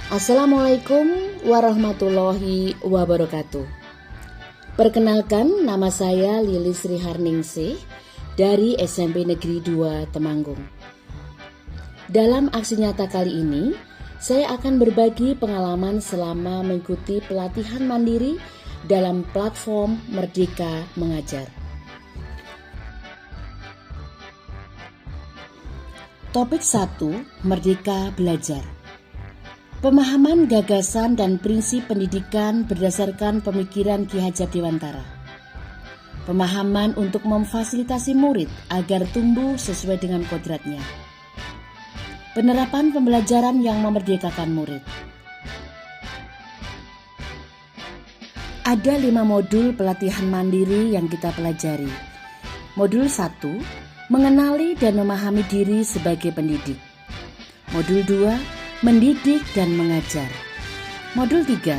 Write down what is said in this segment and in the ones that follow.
Assalamualaikum warahmatullahi wabarakatuh. Perkenalkan, nama saya Lilis Riharningsih dari SMP Negeri 2 Temanggung. Dalam aksi nyata kali ini, saya akan berbagi pengalaman selama mengikuti pelatihan mandiri dalam platform Merdeka Mengajar. Topik 1, Merdeka Belajar. Pemahaman, gagasan, dan prinsip pendidikan berdasarkan pemikiran Ki Hajar Dewantara. Pemahaman untuk memfasilitasi murid agar tumbuh sesuai dengan kodratnya. Penerapan pembelajaran yang memerdekakan murid. Ada 5 modul pelatihan mandiri yang kita pelajari. Modul 1, mengenali dan memahami diri sebagai pendidik. Modul 2, mendidik dan mengajar. Modul 3,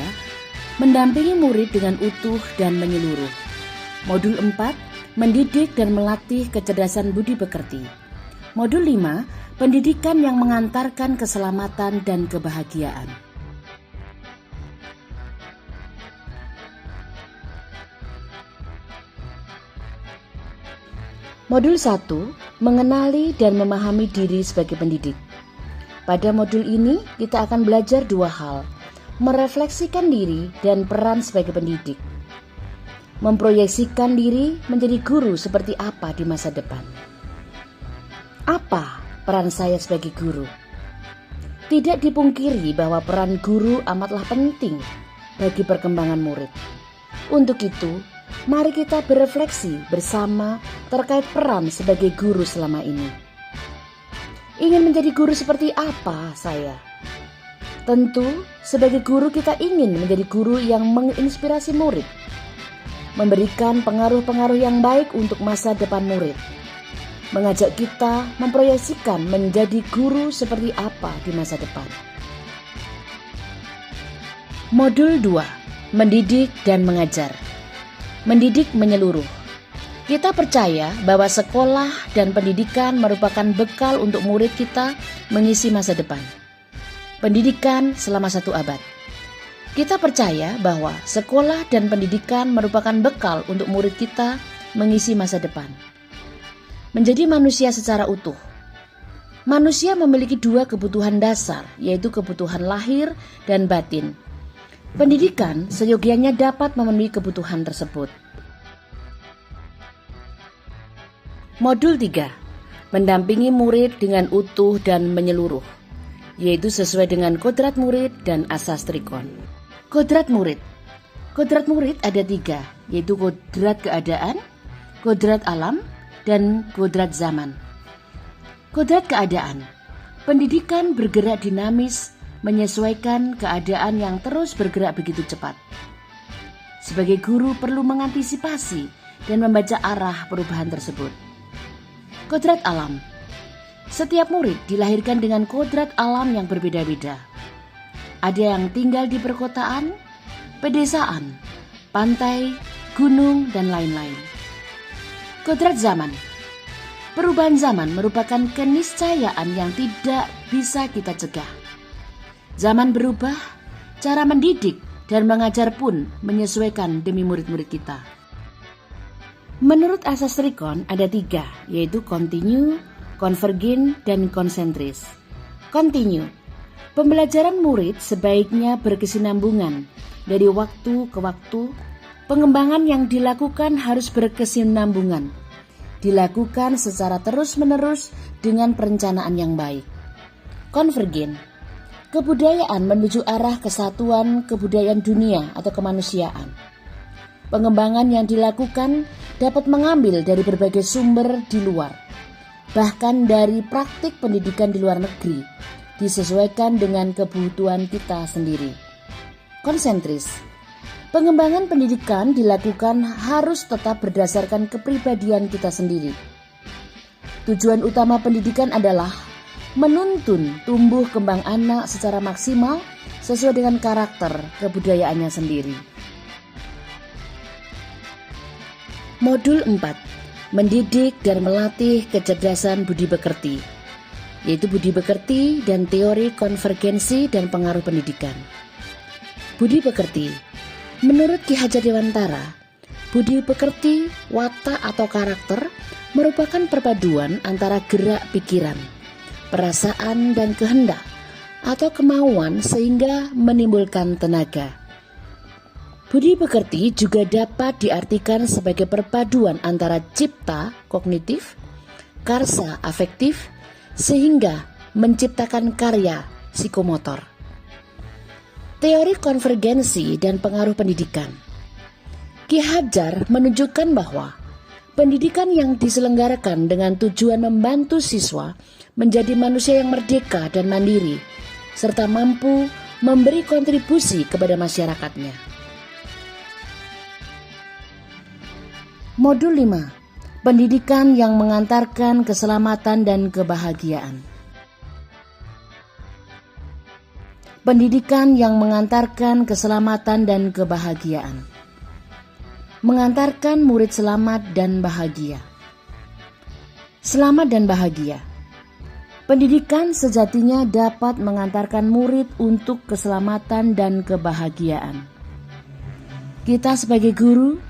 mendampingi murid dengan utuh dan menyeluruh. Modul 4, mendidik dan melatih kecerdasan budi pekerti. Modul 5, pendidikan yang mengantarkan keselamatan dan kebahagiaan. Modul 1, mengenali dan memahami diri sebagai pendidik. Pada modul ini kita akan belajar 2 hal, merefleksikan diri dan peran sebagai pendidik. Memproyeksikan diri menjadi guru seperti apa di masa depan. Apa peran saya sebagai guru? Tidak dipungkiri bahwa peran guru amatlah penting bagi perkembangan murid. Untuk itu, mari kita berefleksi bersama terkait peran sebagai guru selama ini. Ingin menjadi guru seperti apa saya? Tentu, sebagai guru kita ingin menjadi guru yang menginspirasi murid, memberikan pengaruh-pengaruh yang baik untuk masa depan murid, mengajak kita memproyeksikan menjadi guru seperti apa di masa depan. Modul 2, mendidik dan mengajar. Mendidik menyeluruh. Kita percaya bahwa sekolah dan pendidikan merupakan bekal untuk murid kita mengisi masa depan. Pendidikan selama 1 abad. Kita percaya bahwa sekolah dan pendidikan merupakan bekal untuk murid kita mengisi masa depan. Menjadi manusia secara utuh. Manusia memiliki 2 kebutuhan dasar, yaitu kebutuhan lahir dan batin. Pendidikan seyogianya dapat memenuhi kebutuhan tersebut. Modul 3, mendampingi murid dengan utuh dan menyeluruh, yaitu sesuai dengan kodrat murid dan asas Trikon. Kodrat murid. Kodrat murid ada 3, yaitu kodrat keadaan, kodrat alam, dan kodrat zaman. Kodrat keadaan. Pendidikan bergerak dinamis, menyesuaikan keadaan yang terus bergerak begitu cepat. Sebagai guru perlu mengantisipasi dan membaca arah perubahan tersebut. Kodrat alam. Setiap murid dilahirkan dengan kodrat alam yang berbeda-beda. Ada yang tinggal di perkotaan, pedesaan, pantai, gunung, dan lain-lain. Kodrat zaman. Perubahan zaman merupakan keniscayaan yang tidak bisa kita cegah. Zaman berubah, cara mendidik dan mengajar pun menyesuaikan demi murid-murid kita. Menurut asas Trikon ada 3, yaitu kontinu, konvergen, dan konsentris. Kontinu. Pembelajaran murid sebaiknya berkesinambungan dari waktu ke waktu. Pengembangan yang dilakukan harus berkesinambungan, dilakukan secara terus-menerus dengan perencanaan yang baik. Konvergen. Kebudayaan menuju arah kesatuan kebudayaan dunia atau kemanusiaan. Pengembangan yang dilakukan dapat mengambil dari berbagai sumber di luar, bahkan dari praktik pendidikan di luar negeri, disesuaikan dengan kebutuhan kita sendiri. Konsentris. Pengembangan pendidikan dilakukan harus tetap berdasarkan kepribadian kita sendiri. Tujuan utama pendidikan adalah menuntun tumbuh kembang anak secara maksimal sesuai dengan karakter kebudayaannya sendiri. Modul 4, mendidik dan melatih kecerdasan budi pekerti. yaitu budi pekerti dan teori konvergensi dan pengaruh pendidikan. Budi pekerti. Menurut Ki Hajar Dewantara, budi pekerti, watak atau karakter merupakan perpaduan antara gerak pikiran, perasaan dan kehendak atau kemauan sehingga menimbulkan tenaga. Budi pekerti juga dapat diartikan sebagai perpaduan antara cipta, kognitif, karsa, afektif, sehingga menciptakan karya, psikomotor. Teori konvergensi dan pengaruh pendidikan. Ki Hajar menunjukkan bahwa pendidikan yang diselenggarakan dengan tujuan membantu siswa menjadi manusia yang merdeka dan mandiri, serta mampu memberi kontribusi kepada masyarakatnya. Modul 5. Pendidikan yang mengantarkan keselamatan dan kebahagiaan. Pendidikan yang mengantarkan keselamatan dan kebahagiaan. Mengantarkan murid selamat dan bahagia. Selamat dan bahagia. Pendidikan sejatinya dapat mengantarkan murid untuk keselamatan dan kebahagiaan. Kita sebagai guru,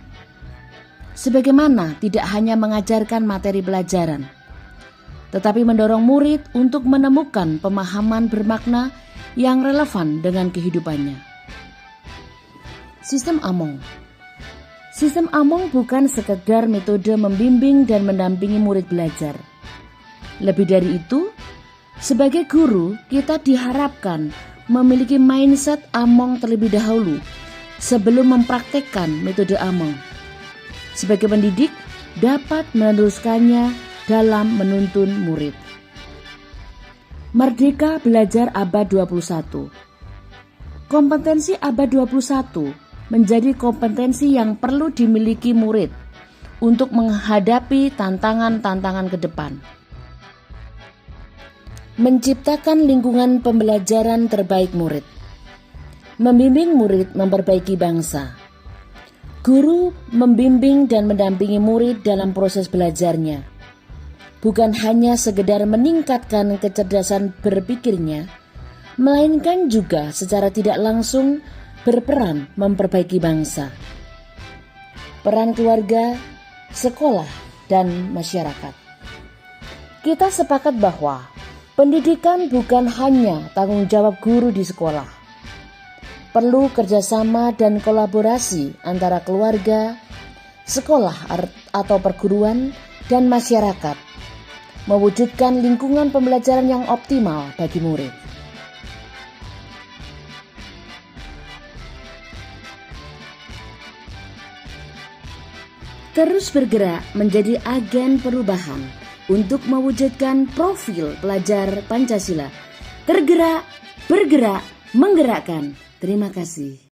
sebagaimana tidak hanya mengajarkan materi pelajaran, tetapi mendorong murid untuk menemukan pemahaman bermakna yang relevan dengan kehidupannya. Sistem Among. Sistem Among bukan sekedar metode membimbing dan mendampingi murid belajar. Lebih dari itu, sebagai guru kita diharapkan memiliki mindset Among terlebih dahulu sebelum mempraktekkan metode Among. Sebagai pendidik dapat meneruskannya dalam menuntun murid. Merdeka Belajar Abad 21. Kompetensi abad 21 menjadi kompetensi yang perlu dimiliki murid untuk menghadapi tantangan-tantangan ke depan. Menciptakan lingkungan pembelajaran terbaik murid. Membimbing murid memperbaiki bangsa. Guru membimbing dan mendampingi murid dalam proses belajarnya. Bukan hanya sekedar meningkatkan kecerdasan berpikirnya, melainkan juga secara tidak langsung berperan memperbaiki bangsa. Peran keluarga, sekolah, dan masyarakat. Kita sepakat bahwa pendidikan bukan hanya tanggung jawab guru di sekolah. Perlu kerjasama dan kolaborasi antara keluarga, sekolah atau perguruan, dan masyarakat, mewujudkan lingkungan pembelajaran yang optimal bagi murid. Terus bergerak menjadi agen perubahan untuk mewujudkan profil pelajar Pancasila. Tergerak, bergerak, menggerakkan. Terima kasih.